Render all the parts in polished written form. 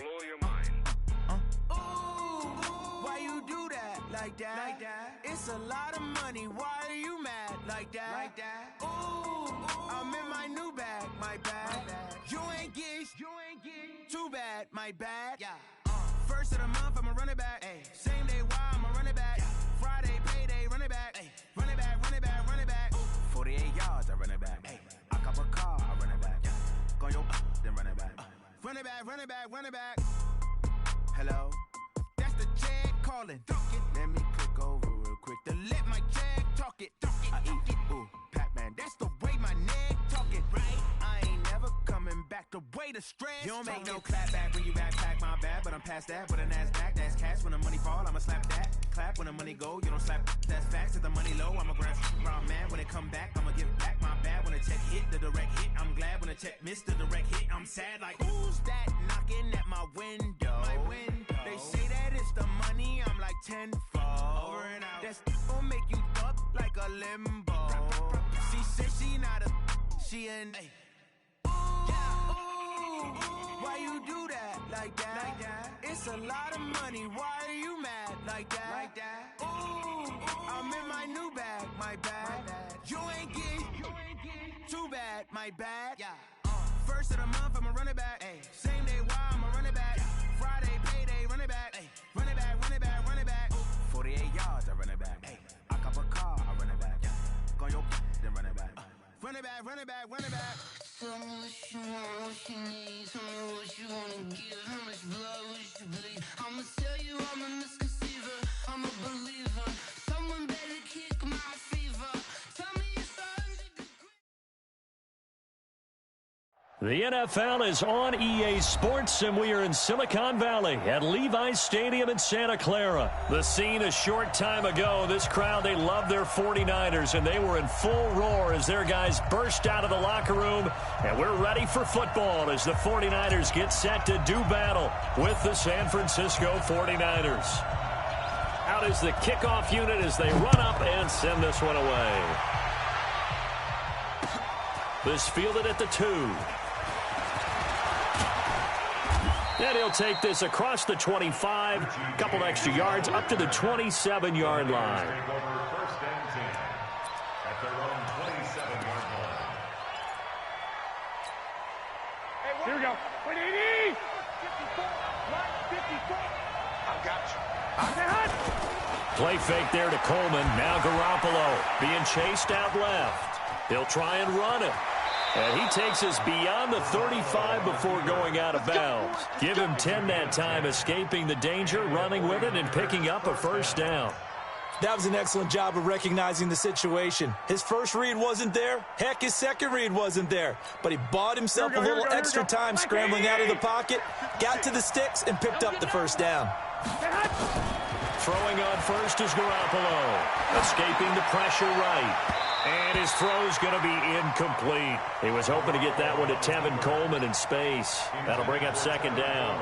blow your mind. Ooh, why you do that like that? It's a lot of money. Why are you mad like that? Ooh, I'm in my new bag, my bad. You ain't get too bad, my bad. First of the month, I'ma run it back. Same day, why I'ma run it back. Friday, payday, run it back. Run it back, run it back, run it back. 48 yards, I run it back. I cop a car, I run it back. Go your then run it back. Run it back, run it back, run it back. Hello? That's the jag calling. Let me click over real quick to let my jag talk it. I eat it, ooh, Pac-Man. That's the way my neck talking, right? I ain't never coming back the way the stress. You don't make no clap back when you backpack, my bad, but I'm past that. With a NASDAQ, that's cash. When the money fall, I'ma slap that. Clap when the money go, you don't slap. That's facts. If the money low, I'ma grab round man. When it come back, I'ma give back my bad. When the check hit, the direct hit, I'm glad. When the check missed the direct hit, I'm sad. Like, who's that knocking at my window? They say that it's the money, I'm like tenfold. Over and out. That's gon' make you up like a limbo. She said she not a, she an. Ooh, why you do that like that? It's a lot of money. Why are you mad like that? Ooh, I'm in my new bag, my bad. You ain't get too bad, my bad. First of the month, I'ma run it back. Same day, why I'ma run it back. Friday, payday, run it back. Run it back, run it back, run it back. 48 yards, I run it back. I cop a car, I run it back. Go your then run it back. Run it back, run it back, run it back. Tell me what you want, what you need. Tell me what you wanna give. How much blood would you bleed? I'ma tell you I'm a misconceiver. I'm a believer. Someone better kick my fever. Tell me it's 100 degrees. The NFL is on EA Sports, and we are in Silicon Valley at Levi's Stadium in Santa Clara. The scene a short time ago, this crowd, they love their 49ers, and they were in full roar as their guys burst out of the locker room, and we're ready for football as the 49ers get set to do battle with the San Francisco 49ers. Out is the kickoff unit as they run up and send this one away. This fielded at the 2. And he'll take this across the 25, couple extra yards up to the 27-yard line. First and 10 at their own 27-yard line. Here we go. 180! 54! 54! I got you. Play fake there to Coleman. Now Garoppolo being chased out left. He'll try and run it. And he takes us beyond the 35 before going out of bounds. Give him 10 that time, escaping the danger, running with it, and picking up a first down. That was an excellent job of recognizing the situation. His first read wasn't there. Heck, his second read wasn't there. But he bought himself a little extra time scrambling out of the pocket, got to the sticks, and picked up the first down. Throwing on first is Garoppolo. Escaping the pressure right. And his throw's going to be incomplete. He was hoping to get that one to Tevin Coleman in space. That'll bring up second down.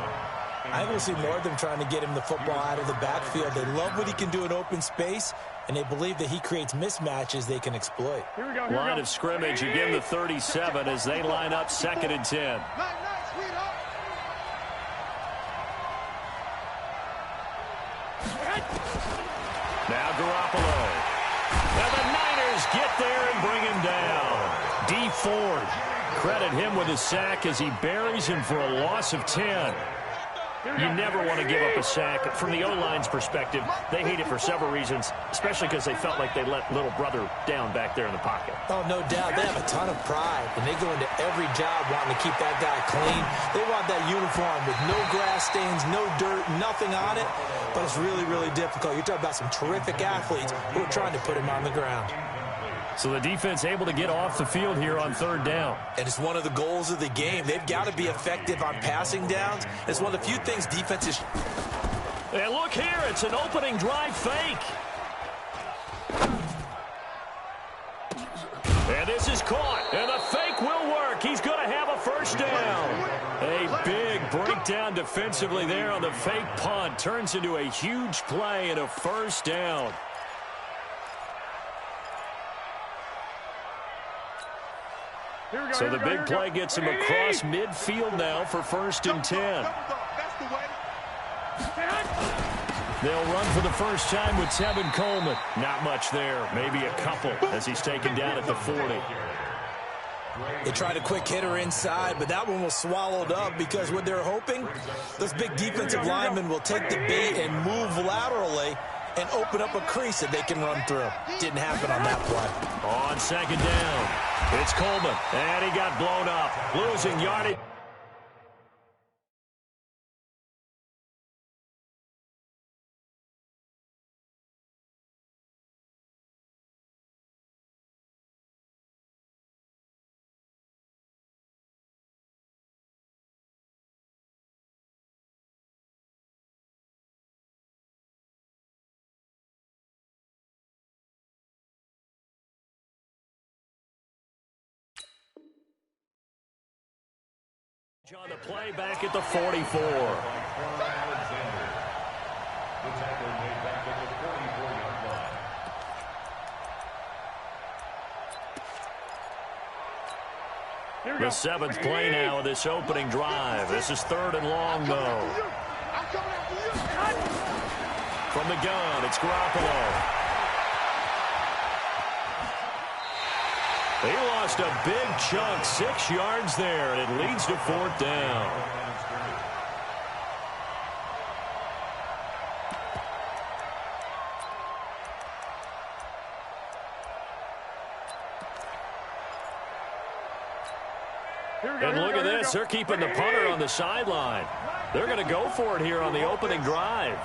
I think we'll see more of them trying to get him the football out of the backfield. They love what he can do in open space, and they believe that he creates mismatches they can exploit. Line of scrimmage again, the 37, as they line up second and 10. Now Garoppolo. Now the Niners get there and bring him down. D. Ford, credit him with a sack as he buries him for a loss of 10. You never want to give up a sack. From the O-line's perspective, they hate it for several reasons, especially because they felt like they let little brother down back there in the pocket. Oh, no doubt. They have a ton of pride, and they go into every job wanting to keep that guy clean. They want that uniform with no grass stains, no dirt, nothing on it, but it's really, really difficult. You're talking about some terrific athletes who are trying to put him on the ground. So the defense able to get off the field here on third down. And it's one of the goals of the game. They've got to be effective on passing downs. It's one of the few things defenses. And look here, it's an opening drive fake. And this is caught, and the fake will work. He's going to have a first down. A big breakdown defensively there on the fake punt. Turns into a huge play and a first down. So the big play gets him across midfield now for first and 10. They'll run for the first time with Tevin Coleman. Not much there. Maybe a couple as he's taken down at the 40. They tried a quick hitter inside, but that one was swallowed up because what they're hoping, those big defensive linemen will take the bait and move laterally and open up a crease that they can run through. Didn't happen on that play. On second down, it's Coleman, and he got blown up, losing yardage. On the play back at the 44. The seventh play now of this opening drive. This is third and long, though. From the gun, it's Garoppolo. He lost a big chunk, 6 yards there, and it leads to fourth down. And look at this. They're keeping the punter on the sideline. They're going to go for it here on the opening drive.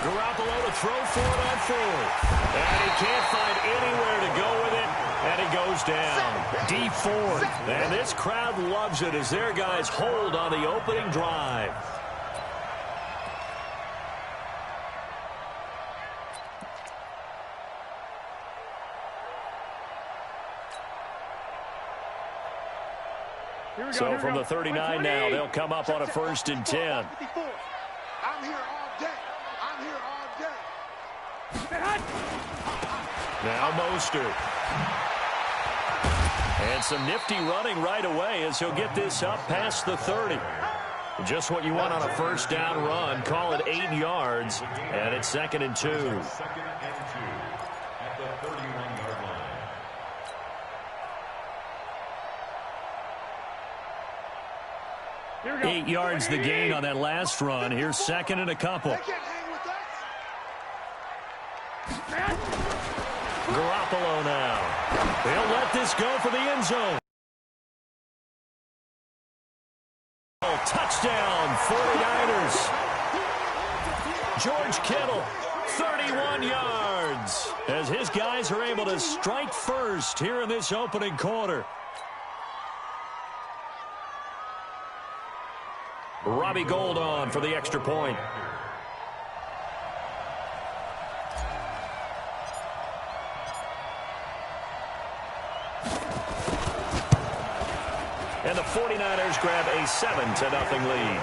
Garoppolo to throw for it on fourth. And he can't find anywhere to go with it. And he goes down. Deep fourth. And this crowd loves it as their guys hold on the opening drive. So from the 39 now, they'll come up on a 1st and 10. I'm here all day. I'm here all day. Now Mostert. And some nifty running right away as he'll get this up past the 30. Just what you want on a first down run. Call it 8 yards. And it's 2nd and 2. 2nd and 2 at the 31-yard line. 8 yards the gain on that last run. Here's 2nd and a couple. Garoppolo now. They'll let this go for the end zone. Touchdown, 49ers. George Kittle, 31 yards. As his guys are able to strike first here in this opening quarter. Robbie Gould on for the extra point. And the 49ers grab a 7-0 lead.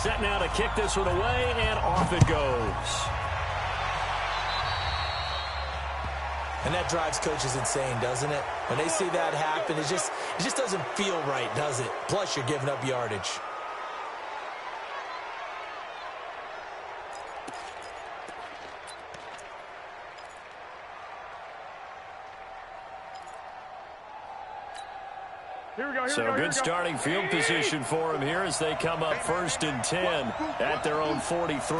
Set now to kick this one away, and off it goes. And that drives coaches insane, doesn't it? When they see that happen, it just doesn't feel right, does it? Plus, you're giving up yardage. So good starting field position for him here as they come up 1st and 10 at their own 43.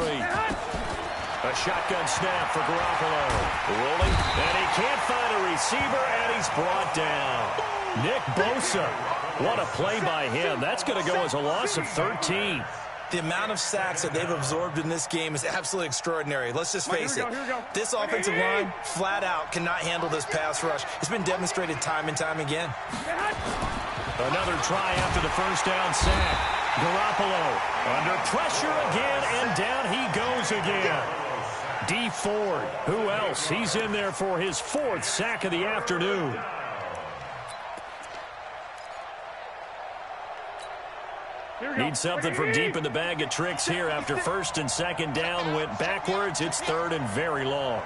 A shotgun snap for Garoppolo. Rolling, and he can't find a receiver, and he's brought down. Nick Bosa. What a play by him. That's going to go as a loss of 13. The amount of sacks that they've absorbed in this game is absolutely extraordinary. Let's just face it. This offensive line, flat out, cannot handle this pass rush. It's been demonstrated time and time again. Another try after the first down sack. Garoppolo under pressure again, and down he goes again. D. Ford, who else? He's in there for his 4th sack of the afternoon. Need something from deep in the bag of tricks here after first and second down went backwards. It's third and very long.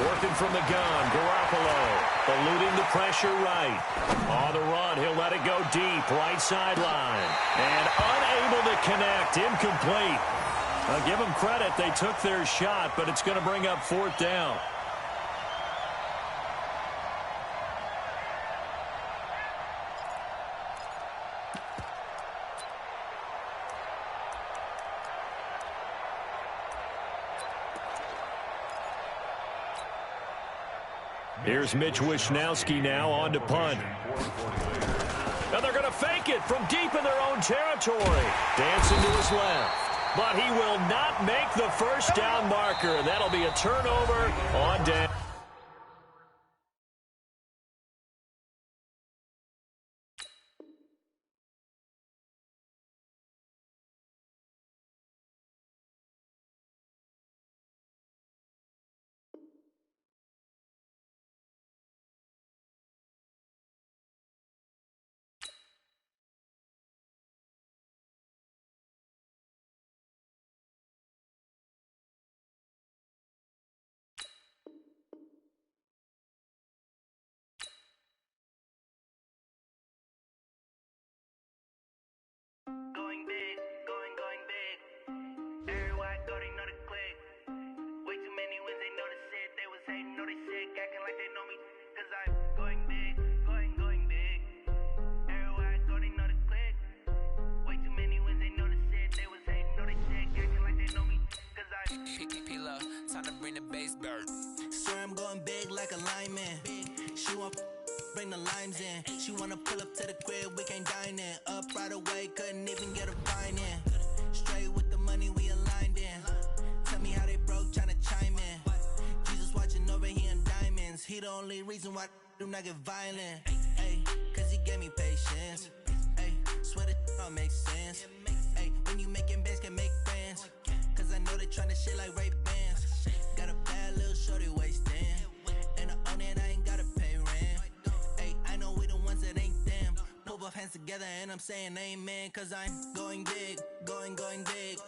Working from the gun, Garoppolo. Eluding the pressure right. On the run, he'll let it go deep, right sideline. And unable to connect, incomplete. I'll give them credit, they took their shot, but it's going to bring up fourth down. Here's Mitch Wishnowsky now on to punt. And they're going to fake it from deep in their own territory. Dancing to his left. But he will not make the first down marker. That'll be a turnover on down. Going big, going big. Everywhere I go, they know the click. Way too many wins, they know the shit. They was hating, know they sick, acting like they know me. Cause I'm going big, going big. Everywhere I go, they know the click. Way too many wins, they know the shit. They was hating, know they sick, acting like they know me. Cause I'm P-Lo, time to bring the bass bird. Swear I'm going big like a lineman. She want bring the limes in. She wanna pull up to the crib, we can't dine in. Up right away, couldn't even get a fine in. Straight with the money we aligned in. Tell me how they broke, tryna chime in. Jesus watching over here in diamonds. He the only reason why do not get violent. Ay, cause he gave me patience. Ay, swear that don't make sense. Ay, when you making bands, can make friends. Cause I know they tryna shit like Ray Bans. Got a bad little shorty wasting. And I own it, I ain't gotta pay rent. Ay, I know we the ones that ain't them. Pull both hands together and I'm saying amen. Cause I'm going big, going big.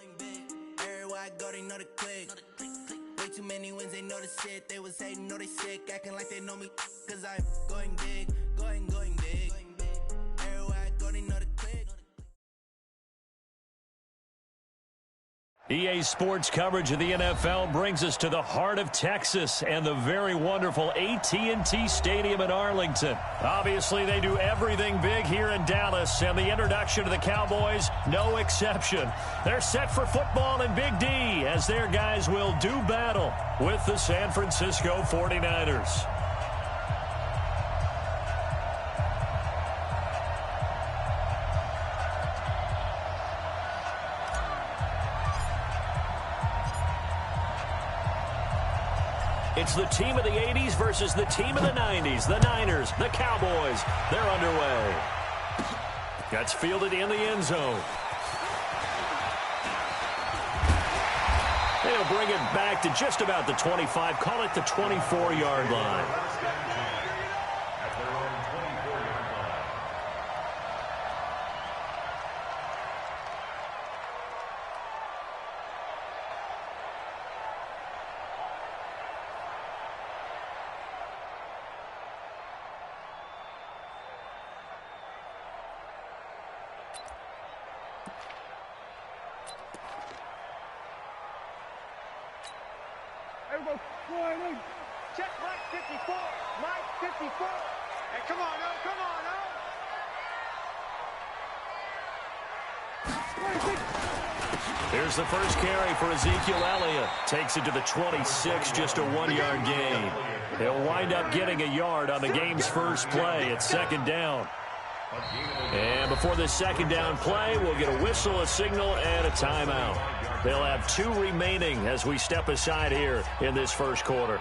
Everywhere I go, they know the click. Way too many wins, they know the shit. They was hating, know they sick, acting like they know me. Cause I'm going big, going big. Everywhere I go, they know the click. EA Sports coverage of the NFL brings us to the heart of Texas and the very wonderful AT&T Stadium in Arlington. Obviously, they do everything big here in Dallas, and the introduction to the Cowboys, no exception. They're set for football in Big D as their guys will do battle with the San Francisco 49ers. It's the team of the 80s versus the team of the 90s. The Niners, the Cowboys, they're underway. That's fielded in the end zone. They'll bring it back to just about the 25, call it the 24-yard line. At their own 24-yard line. Everybody, flying in. Check Mike 54. Mike 54. Hey, come on, now. Come on, now. Here's the first carry for Ezekiel Elliott. Takes it to the 26, just a 1-yard gain. He'll wind up getting a yard on the game's first play at second down. And before this second down play, we'll get a whistle, a signal, and a timeout. They'll have 2 remaining as we step aside here in this first quarter.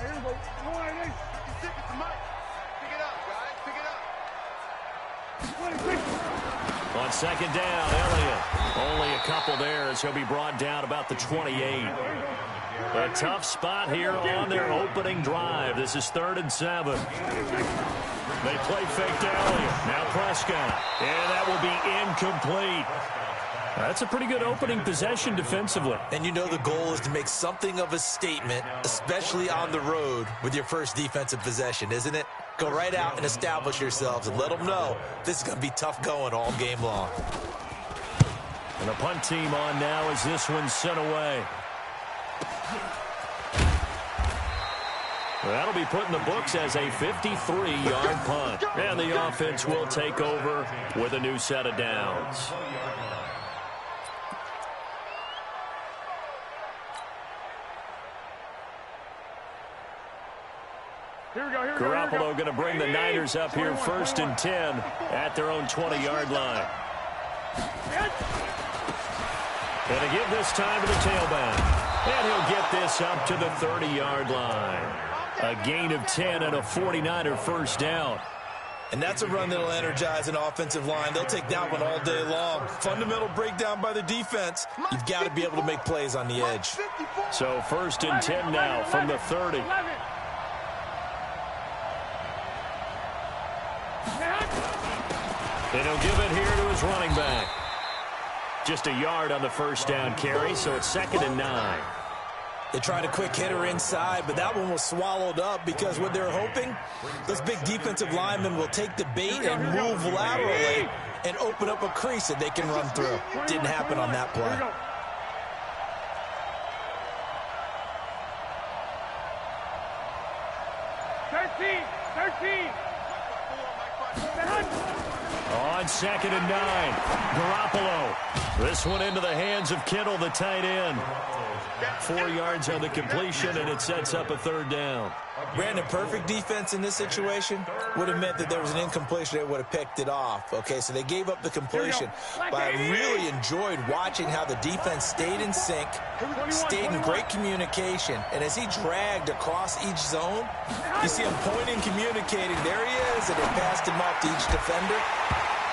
Everybody, flying in. Stick it to Mike. Pick it up, guys. Pick it up. 26. On second down, Elliott Only a couple there as he'll be brought down about the 28. A tough spot here on their opening drive. This is 3rd and 7. They play fake to Elliott. Now Prescott. And that will be incomplete. That's a pretty good opening possession defensively. And you know the goal is to make something of a statement, especially on the road with your first defensive possession, isn't it? Go right out and establish yourselves and let them know this is going to be tough going all game long. And the punt team on now as this one's sent away. That'll be put in the books as a 53-yard punt. And the offense will take over with a new set of downs. Garoppolo going to bring the Niners up here 1st and 10 at their own 20-yard line. Going to give this time to the tailback. And he'll get this up to the 30-yard line. A gain of 10 and a 49er first down. And that's a run that'll energize an offensive line. They'll take that one all day long. Fundamental breakdown by the defense. You've got to be able to make plays on the edge. So 1st and 10 now from the 30. And he'll give it here to his running back. Just a yard on the first down carry, so it's 2nd and 9. They tried a quick hitter inside, but that one was swallowed up because what they're hoping, those big defensive linemen will take the bait and move laterally and open up a crease that they can run through. Didn't happen on that play. On 2nd and 9, Garoppolo. This one into the hands of Kittle, the tight end. 4 yards on the completion, and it sets up a 3rd down. Brandon, perfect defense in this situation would have meant that there was an incompletion. They would have picked it off. Okay, so they gave up the completion. But I really enjoyed watching how the defense stayed in sync, stayed in great communication. And as he dragged across each zone, you see him pointing, communicating. There he is, and they passed him off to each defender.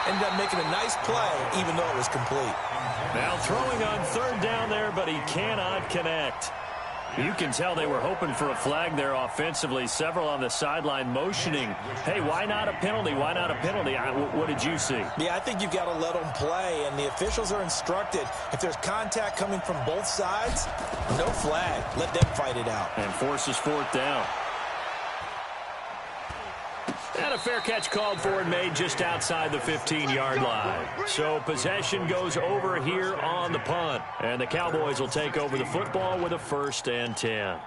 Ended up making a nice play, even though it was complete. Now throwing on 3rd down there, but he cannot connect. You can tell they were hoping for a flag there offensively. Several on the sideline motioning. Hey, why not a penalty? Why not a penalty? What did you see? Yeah, I think you've got to let them play, and the officials are instructed. If there's contact coming from both sides, no flag. Let them fight it out. And forces 4th down. And a fair catch called for and made just outside the 15-yard line. So possession goes over here on the punt. And the Cowboys will take over the football with a 1st and 10.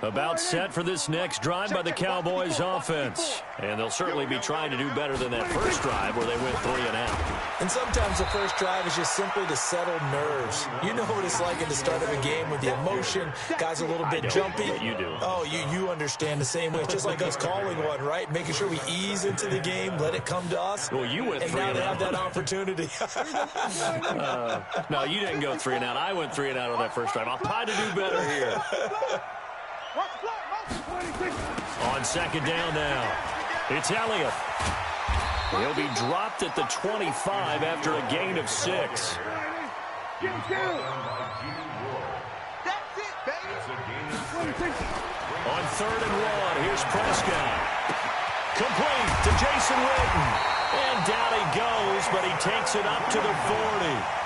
About set for this next drive by the Cowboys offense. And they'll certainly be trying to do better than that first drive where they went 3 and out. And sometimes the first drive is just simply to settle nerves. You know what it's like at the start of a game with the emotion. Guys a little bit jumpy. You do. Oh, you understand the same way. It's just like us calling one, right? Making sure we ease into the game, let it come to us. Well, you went 3 and out. And now they have that opportunity. No, you didn't go 3 and out. I went 3 and out on that first drive. I'll try to do better here. On 2nd down now, it's Elliott. He'll be dropped at the 25 after a gain of 6. That's it, baby. On 3rd and 1, here's Prescott. Complete to Jason Witten. And down he goes, but he takes it up to the 40.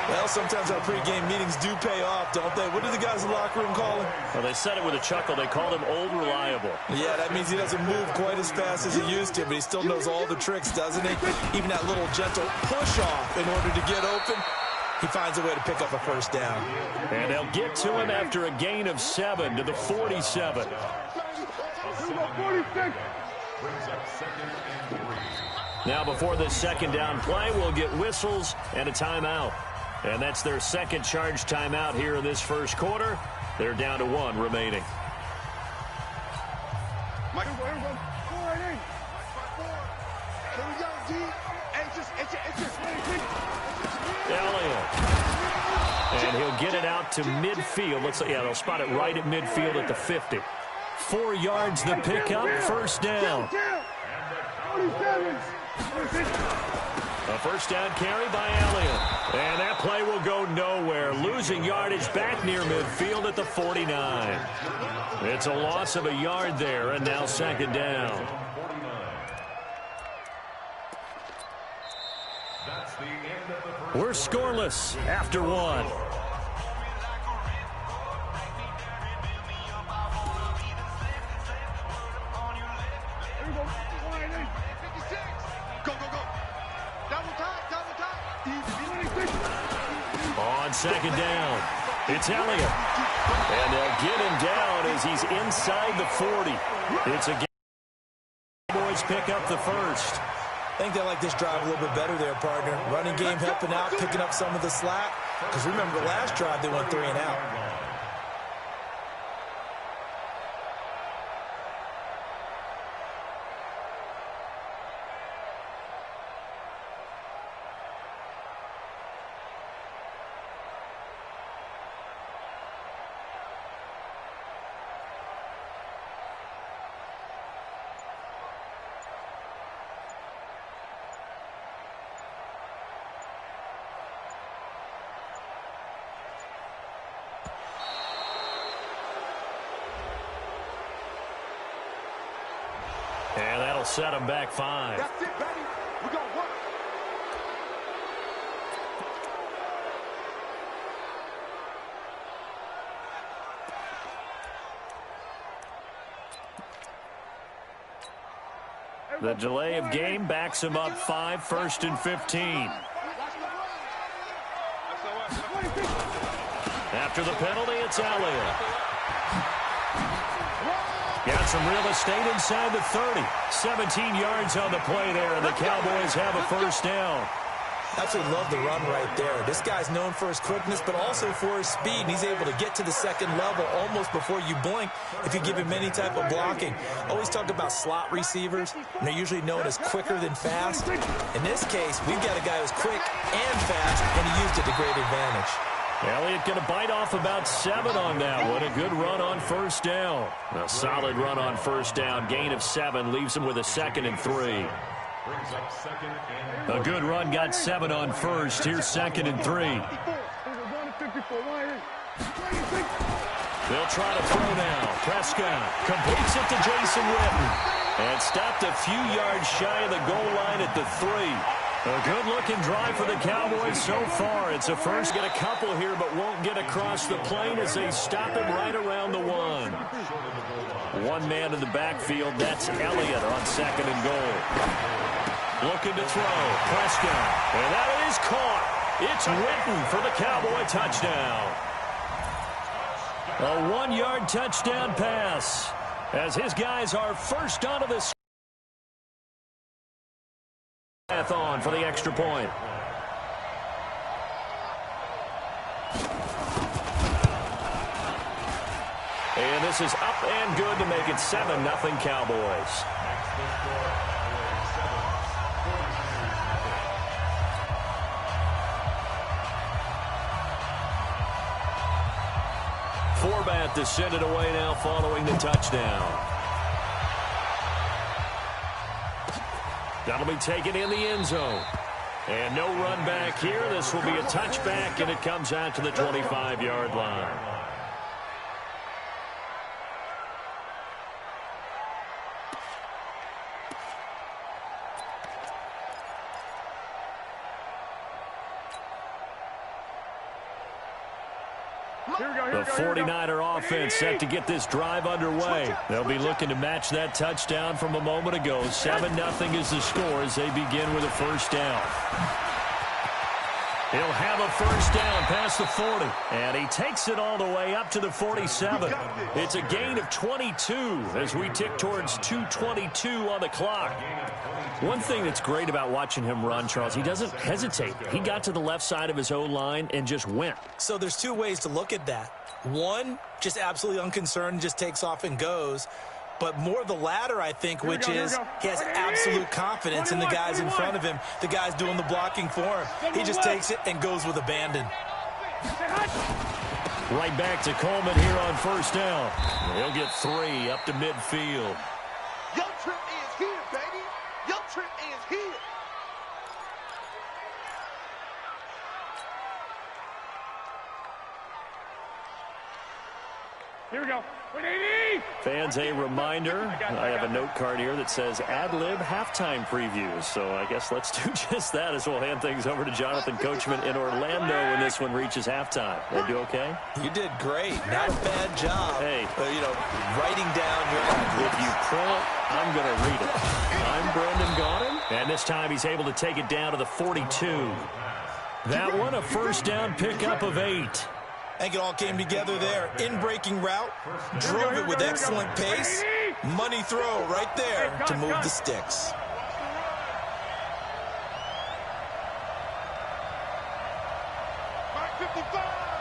Well, sometimes our pregame meetings do pay off, don't they? What do the guys in the locker room call him? Well, they said it with a chuckle. They called him Old Reliable. Yeah, that means he doesn't move quite as fast as he used to, but he still knows all the tricks, doesn't he? Even that little gentle push-off in order to get open, he finds a way to pick up a 1st down. And they'll get to him after a gain of 7 to the 47. Now before this 2nd down play, we'll get whistles and a timeout. And that's their 2nd charge timeout here in this first quarter. They're down to 1 remaining. Elliott. And he'll get it out to midfield. Looks like, yeah, they'll spot it right at midfield at the 50. 4 yards the pickup, 1st down. A first down carry by Elliott. And that play will go nowhere. Losing yardage back near midfield at the 49. It's a loss of a yard there, and now second down. We're scoreless after one. On second down, it's Elliott. And they'll get him down as he's inside the 40. It's a game. Cowboys pick up the first. I think they like this drive a little bit better there, partner. Running game helping out, picking up some of the slack. Because remember, the last drive they went 3 and out. And that'll set them back 5. That's it, baby. We're going to work. The delay of game backs him up 5, 1st and 15. After the penalty, it's Elliott. Got some real estate inside the 30. 17 yards on the play there, and the Cowboys have a first down. Absolutely love the run right there. This guy's known for his quickness, but also for his speed. And he's able to get to the second level almost before you blink if you give him any type of blocking. Always talk about slot receivers, and they're usually known as quicker than fast. In this case, we've got a guy who's quick and fast, and he used it to great advantage. Elliott going to bite off about 7 on that one. A good run on first down. A solid run on first down. Gain of 7 leaves him with a 2nd and 3. A good run got 7 on first. Here's 2nd and 3. They'll try to throw now. Prescott completes it to Jason Witten. And stopped a few yards shy of the goal line at the 3. A good-looking drive for the Cowboys so far. It's a first. Get a couple here, but won't get across the plane as they stop him right around the 1. One man in the backfield. That's Elliott on 2nd and goal. Looking to throw. Prescott. And that is caught. It's Witten for the Cowboy touchdown. A 1-yard touchdown pass as his guys are first onto the on for the extra point. And this is up and good to make it 7-0 Cowboys. Forbat to send it away now following the touchdown. That'll be taken in the end zone. And no run back here. This will be a touchback, and it comes out to the 25-yard line. The 49er offense set to get this drive underway. They'll be looking to match that touchdown from a moment ago. 7-0 is the score as they begin with a first down. He'll have a first down past the 40. And he takes it all the way up to the 47. It's a gain of 22 as we tick towards 2:22 on the clock. One thing that's great about watching him run, Charles, he doesn't hesitate. He got to the left side of his O-line and just went. So there's 2 ways to look at that. One, just absolutely unconcerned, just takes off and goes. But more the latter, I think, which is he has absolute confidence in the guys in front of him, the guys doing the blocking for him. He just takes it and goes with abandon. Right back to Coleman here on first down. He'll get 3 up to midfield. Your trip is here, baby. Your Here we go. Fans, a reminder, I have a note card here that says ad-lib halftime previews. So I guess let's do just that as we'll hand things over to Jonathan Coachman in Orlando when this one reaches halftime. Did I do okay? You did great. Not a bad job. Hey. Writing down your ad-libs. If you print, I'm going to read it. I'm Brendan Gaudin, and this time he's able to take it down to the 42. That one, a first down pickup of 8. I think it all came together there. In-breaking route, drove it with excellent pace. Money throw right there to move the sticks. Mark 55.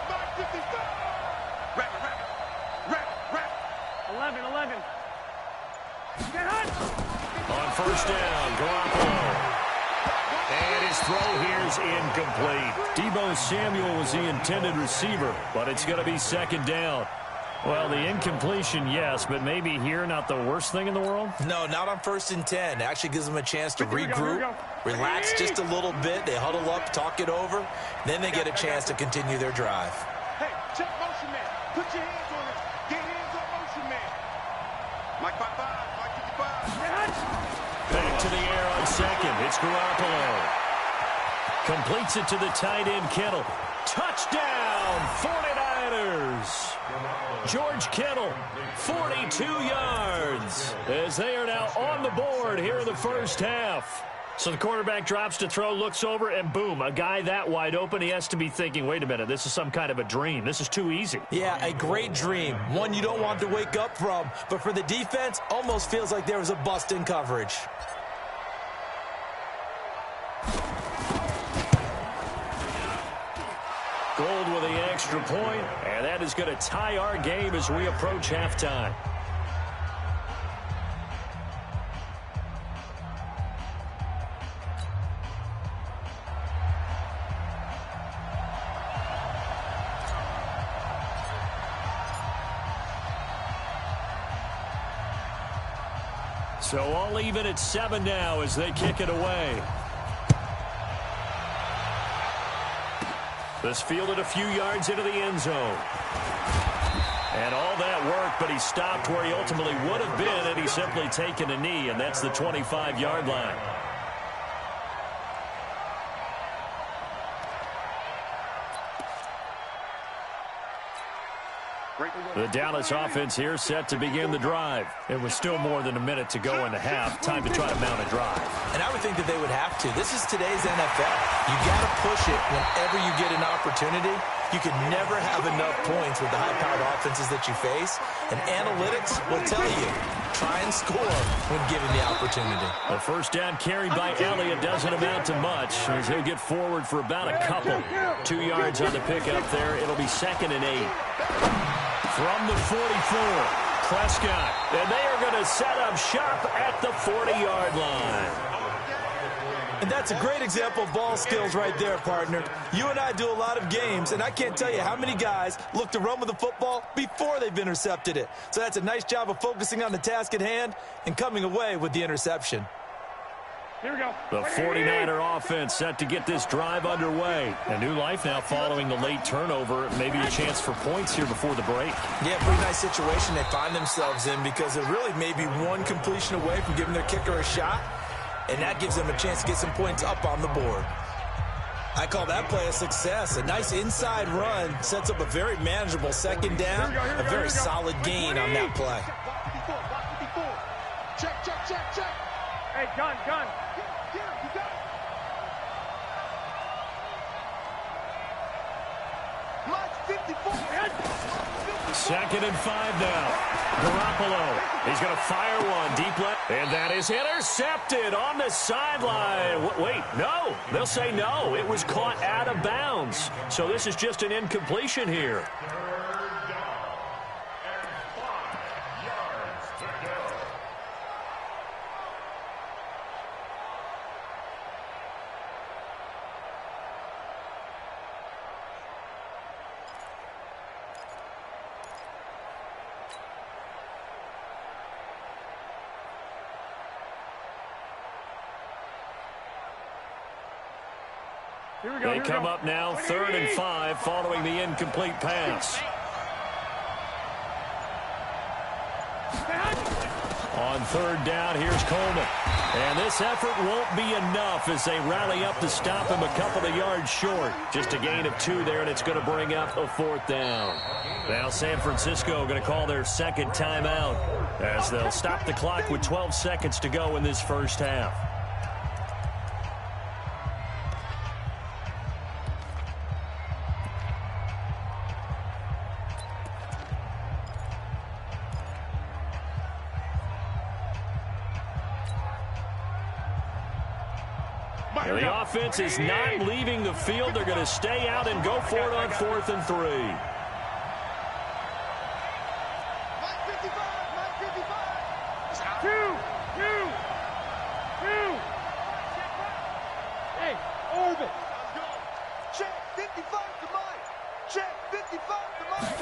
Mark 55. Wrap. 11. Get hot. On first down, Garoppolo. And his throw here's incomplete. Deebo Samuel was the intended receiver, but it's going to be second down. Well, the incompletion, yes, but maybe here not the worst thing in the world? No, not on 1st and 10. It actually gives them a chance to regroup, relax just a little bit. They huddle up, talk it over. Then they get a chance to continue their drive. Hey, check motion man. Put your hands on it. Get hands on motion man. Mike 55. Mike 55. Get hot. Back to the air on second. It's Garoppolo. Completes it to the tight end, Kittle. Touchdown, 49ers. George Kittle, 42 yards, as they are now on the board here in the first half. So the quarterback drops to throw, looks over, and boom, a guy that wide open, he has to be thinking, wait a minute, this is some kind of a dream. This is too easy. Yeah, a great dream. One you don't want to wake up from. But for the defense, almost feels like there was a bust in coverage. Gold with the extra point, and that is going to tie our game as we approach halftime. So all even at 7 now as they kick it away. This fielded a few yards into the end zone. And all that work, but he stopped where he ultimately would have been had he simply taken a knee, and that's the 25-yard line. The Dallas offense here set to begin the drive. It was still more than a minute to go in the half. Time to try to mount a drive. And I would think that they would have to. This is today's NFL. You got to push it whenever you get an opportunity. You can never have enough points with the high-powered offenses that you face. And analytics will tell you, try and score when given the opportunity. The first down carried by Elliott doesn't amount to much, as he'll get forward for about a couple. 2 yards on the pickup there. It'll be 2nd and 8. From the 44, Prescott, and they are going to set up shop at the 40-yard line. And that's a great example of ball skills right there, partner. You and I do a lot of games, and I can't tell you how many guys look to run with the football before they've intercepted it. So that's a nice job of focusing on the task at hand and coming away with the interception. Here we go. The 49er offense set to get this drive underway. A new life now following the late turnover. Maybe a chance for points here before the break. Yeah, pretty nice situation they find themselves in because they're really maybe one completion away from giving their kicker a shot, and that gives them a chance to get some points up on the board. I call that play a success. A nice inside run sets up a very manageable second down, a very solid gain on that play. Check. Hey, gun. Get him, you got it. Mark 54. 2nd and 5 now. Garoppolo, he's going to fire one deep left, and that is intercepted on the sideline. Wait, no. They'll say no. It was caught out of bounds. So this is just an incompletion here. They come up now 3rd and 5 following the incomplete pass. On third down, here's Coleman. And this effort won't be enough as they rally up to stop him a couple of yards short. Just a gain of 2 there, and it's going to bring up a 4th down. Now San Francisco going to call their second timeout as they'll stop the clock with 12 seconds to go in this first half. The offense is not leaving the field. They're going to stay out and go for it on 4th and 3. Hey, Orbit. Check 55 to Mike. Check 55 to Mike.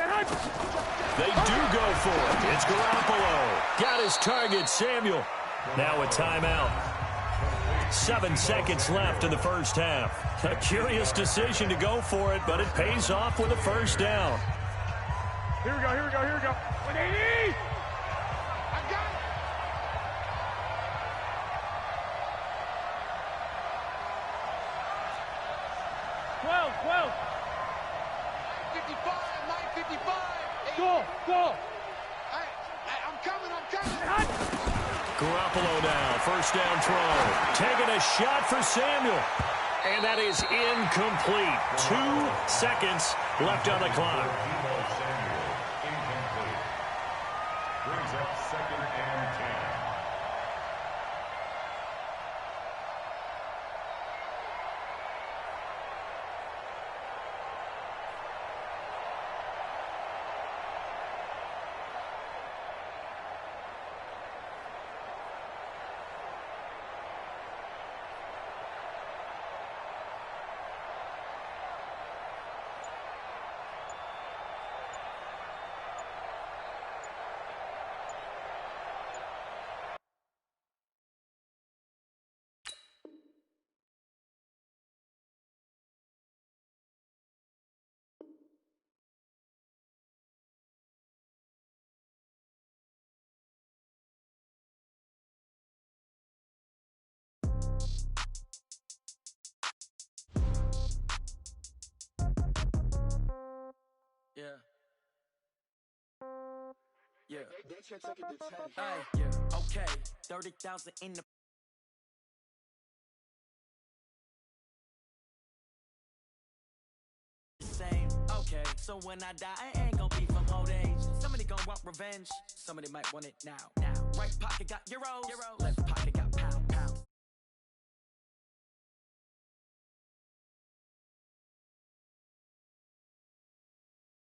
They do go for it. It's Garoppolo. Got his target, Samuel. Now a timeout. 7 seconds left in the first half. A curious decision to go for it, but it pays off with a first down. Here we go. 180. I got it. Twelve. 955. Go. Hey, I'm coming. Garoppolo now, first down throw. Taking a shot for Samuel. And that is incomplete. 2 seconds left on the clock. Incomplete. Brings up 2nd and 10. Yeah. Okay. 30,000 in the same. Okay. So when I die, I ain't gonna be from old age. Somebody gonna want revenge. Somebody might want it now. Right pocket got euros.